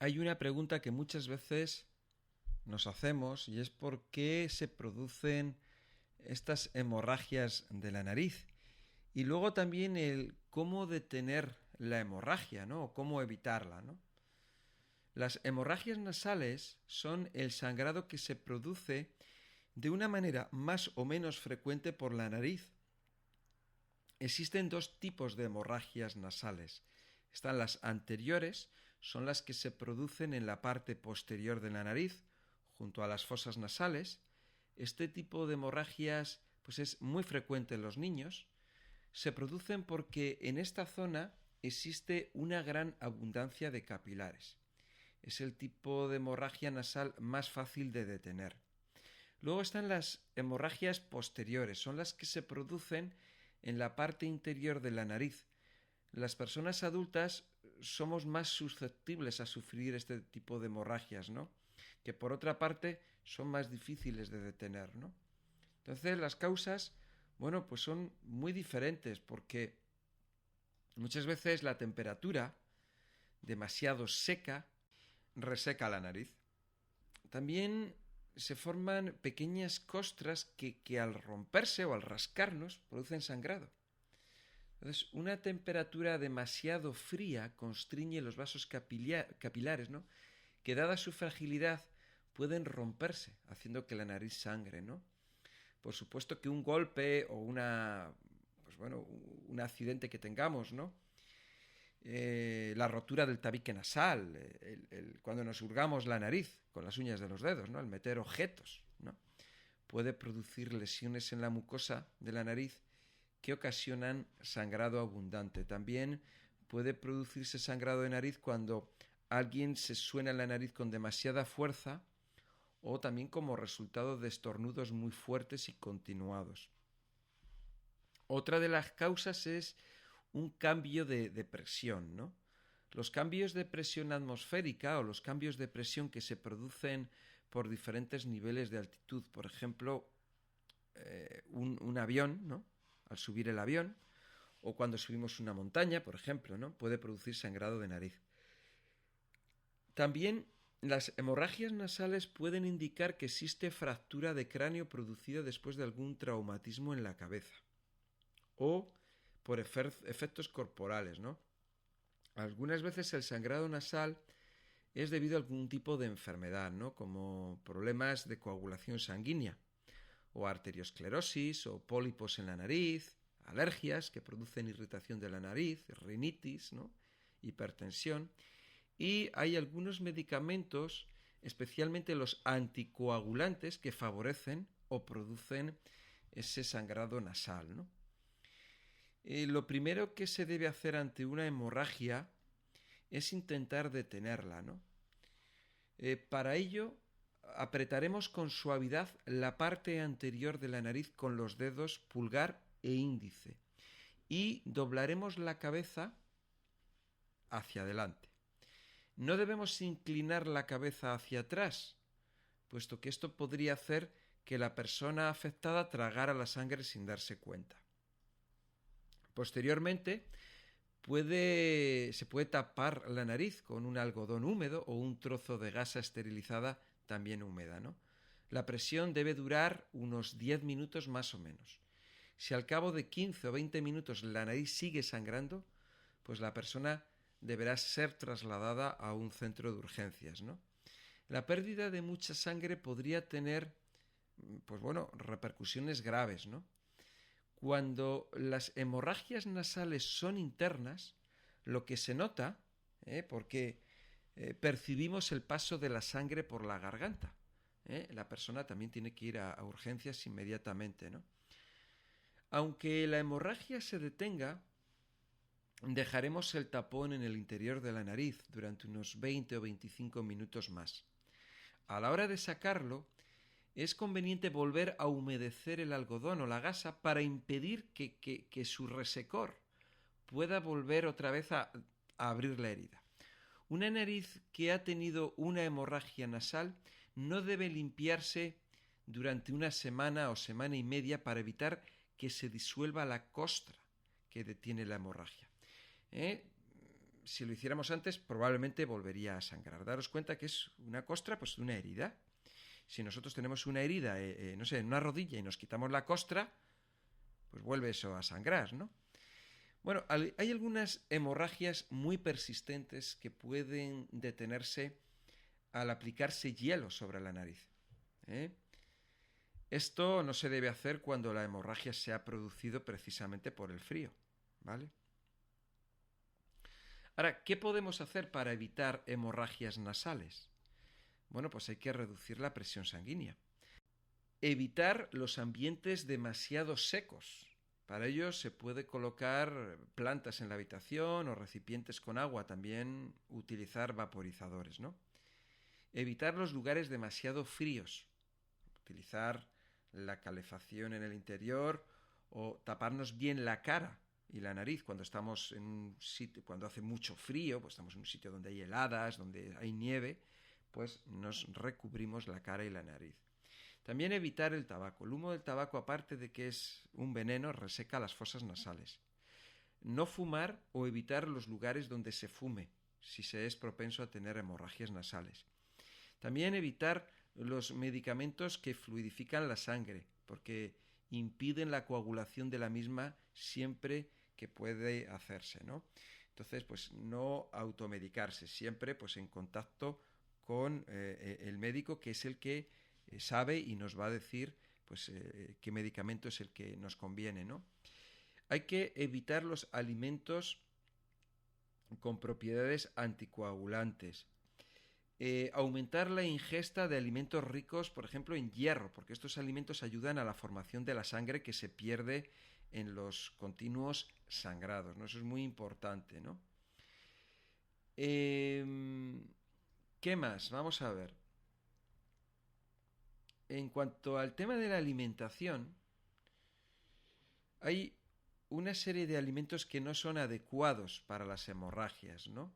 Hay una pregunta que muchas veces nos hacemos y es por qué se producen estas hemorragias de la nariz. Y luego también el cómo detener la hemorragia, ¿no? O cómo evitarla, ¿no? Las hemorragias nasales son el sangrado que se produce de una manera más o menos frecuente por la nariz. Existen dos tipos de hemorragias nasales. Están las anteriores, son las que se producen en la parte posterior de la nariz, junto a las fosas nasales. Este tipo de hemorragias pues es muy frecuente en los niños. Se producen porque en esta zona existe una gran abundancia de capilares. Es el tipo de hemorragia nasal más fácil de detener. Luego están las hemorragias posteriores, son las que se producen en la parte interior de la nariz. Las personas adultas somos más susceptibles a sufrir este tipo de hemorragias, ¿no? Que por otra parte son más difíciles de detener, ¿no? Entonces las causas, bueno, pues son muy diferentes porque muchas veces la temperatura demasiado seca reseca la nariz. También se forman pequeñas costras que al romperse o al rascarnos producen sangrado. Entonces, una temperatura demasiado fría constriñe los vasos capilares, ¿no? Que dada su fragilidad pueden romperse, haciendo que la nariz sangre, ¿no? Por supuesto que un golpe o un accidente que tengamos, ¿no? La rotura del tabique nasal, cuando nos hurgamos la nariz con las uñas de los dedos, ¿no? El meter objetos, ¿no? Puede producir lesiones en la mucosa de la nariz que ocasionan sangrado abundante. También puede producirse sangrado de nariz cuando alguien se suena en la nariz con demasiada fuerza o también como resultado de estornudos muy fuertes y continuados. Otra de las causas es un cambio de presión, ¿no? Los cambios de presión atmosférica o los cambios de presión que se producen por diferentes niveles de altitud, por ejemplo, un avión, ¿no? Al subir el avión, o cuando subimos una montaña, por ejemplo, ¿no? Puede producir sangrado de nariz. También las hemorragias nasales pueden indicar que existe fractura de cráneo producida después de algún traumatismo en la cabeza o por efectos corporales, ¿no? Algunas veces el sangrado nasal es debido a algún tipo de enfermedad, ¿no? Como problemas de coagulación sanguínea, o arteriosclerosis, o pólipos en la nariz, alergias que producen irritación de la nariz, rinitis, ¿no? Hipertensión. Y hay algunos medicamentos, especialmente los anticoagulantes, que favorecen o producen ese sangrado nasal, ¿no? Lo primero que se debe hacer ante una hemorragia es intentar detenerla, ¿no? Para ello, apretaremos con suavidad la parte anterior de la nariz con los dedos pulgar e índice y doblaremos la cabeza hacia adelante. No debemos inclinar la cabeza hacia atrás, puesto que esto podría hacer que la persona afectada tragara la sangre sin darse cuenta. Posteriormente, se puede tapar la nariz con un algodón húmedo o un trozo de gasa esterilizada también húmeda, ¿no? La presión debe durar unos 10 minutos más o menos. Si al cabo de 15 o 20 minutos la nariz sigue sangrando, pues la persona deberá ser trasladada a un centro de urgencias, ¿no? La pérdida de mucha sangre podría tener, repercusiones graves, ¿no? Cuando las hemorragias nasales son internas, lo que se nota, porque percibimos el paso de la sangre por la garganta. La persona también tiene que ir a urgencias inmediatamente, ¿no? Aunque la hemorragia se detenga, dejaremos el tapón en el interior de la nariz durante unos 20 o 25 minutos más. A la hora de sacarlo, es conveniente volver a humedecer el algodón o la gasa para impedir que su resecor pueda volver otra vez a abrir la herida. Una nariz que ha tenido una hemorragia nasal no debe limpiarse durante una semana o semana y media para evitar que se disuelva la costra que detiene la hemorragia. si lo hiciéramos antes, probablemente volvería a sangrar. Daros cuenta que es una costra, pues de una herida. Si nosotros tenemos una herida, no sé, en una rodilla y nos quitamos la costra, pues vuelve eso a sangrar, ¿no? Bueno, hay algunas hemorragias muy persistentes que pueden detenerse al aplicarse hielo sobre la nariz. Esto no se debe hacer cuando la hemorragia se ha producido precisamente por el frío, ¿vale? Ahora, ¿qué podemos hacer para evitar hemorragias nasales? Bueno, pues hay que reducir la presión sanguínea. Evitar los ambientes demasiado secos. Para ello se puede colocar plantas en la habitación o recipientes con agua, también utilizar vaporizadores, ¿no? Evitar los lugares demasiado fríos, utilizar la calefacción en el interior o taparnos bien la cara y la nariz cuando estamos en un sitio, cuando hace mucho frío, pues estamos en un sitio donde hay heladas, donde hay nieve, pues nos recubrimos la cara y la nariz. También evitar el tabaco. El humo del tabaco, aparte de que es un veneno, reseca las fosas nasales. No fumar o evitar los lugares donde se fume, si se es propenso a tener hemorragias nasales. También evitar los medicamentos que fluidifican la sangre, porque impiden la coagulación de la misma siempre que puede hacerse, ¿no? Entonces, pues no automedicarse, siempre pues en contacto con el médico, que es el que sabe y nos va a decir pues qué medicamento es el que nos conviene, ¿no? Hay que evitar los alimentos con propiedades anticoagulantes. Aumentar la ingesta de alimentos ricos, por ejemplo, en hierro, porque estos alimentos ayudan a la formación de la sangre que se pierde en los continuos sangrados, ¿no? Eso es muy importante, ¿no? ¿Qué más? Vamos a ver. En cuanto al tema de la alimentación, hay una serie de alimentos que no son adecuados para las hemorragias, ¿no?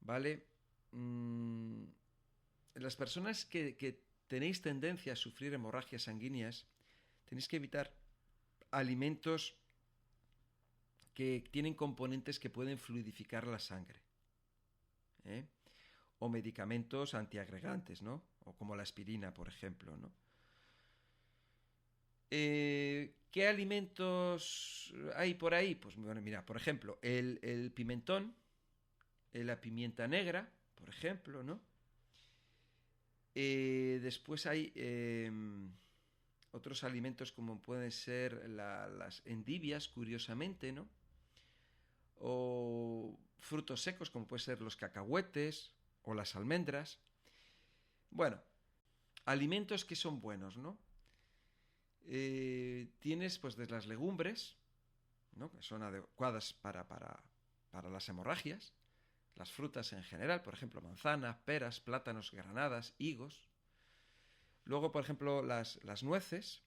¿Vale? Las personas que tenéis tendencia a sufrir hemorragias sanguíneas, tenéis que evitar alimentos que tienen componentes que pueden fluidificar la sangre, o medicamentos antiagregantes, ¿no? O como la aspirina, por ejemplo, ¿no? ¿Qué alimentos hay por ahí? Pues bueno, mira, por ejemplo, el pimentón, la pimienta negra, por ejemplo, ¿no? Después hay otros alimentos como pueden ser las endivias, curiosamente, ¿no? O frutos secos como pueden ser los cacahuetes o las almendras. Bueno, alimentos que son buenos, ¿no? Tienes pues de las legumbres, ¿no? Que son adecuadas para las hemorragias. Las frutas en general, por ejemplo, manzanas, peras, plátanos, granadas, higos. Luego, por ejemplo, las nueces,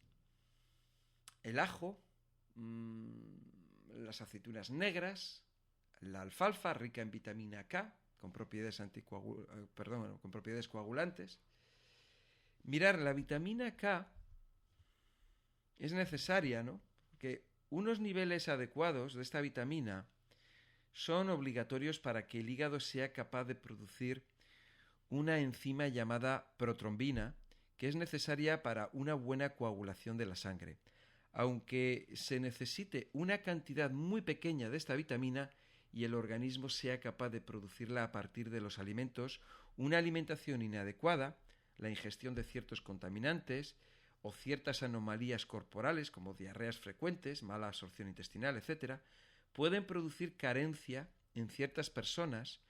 el ajo, las aceitunas negras, la alfalfa, rica en vitamina K, con propiedades, con propiedades coagulantes. Mirar, la vitamina K es necesaria, ¿no? Que unos niveles adecuados de esta vitamina son obligatorios para que el hígado sea capaz de producir una enzima llamada protrombina, que es necesaria para una buena coagulación de la sangre. Aunque se necesite una cantidad muy pequeña de esta vitamina y el organismo sea capaz de producirla a partir de los alimentos, una alimentación inadecuada, la ingestión de ciertos contaminantes o ciertas anomalías corporales como diarreas frecuentes, mala absorción intestinal, etc., pueden producir carencia en ciertas personas,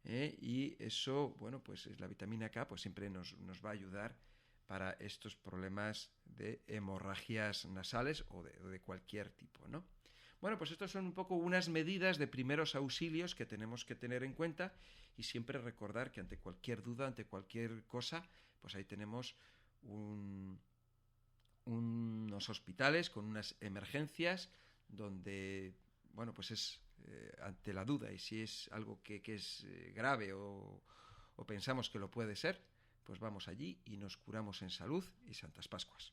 y eso, bueno, pues la vitamina K pues siempre nos va a ayudar para estos problemas de hemorragias nasales o de cualquier tipo, ¿no? Bueno, pues estos son un poco unas medidas de primeros auxilios que tenemos que tener en cuenta y siempre recordar que ante cualquier duda, ante cualquier cosa, pues ahí tenemos unos hospitales con unas emergencias donde, bueno, pues es ante la duda y si es algo que es grave o pensamos que lo puede ser, pues vamos allí y nos curamos en salud y Santas Pascuas.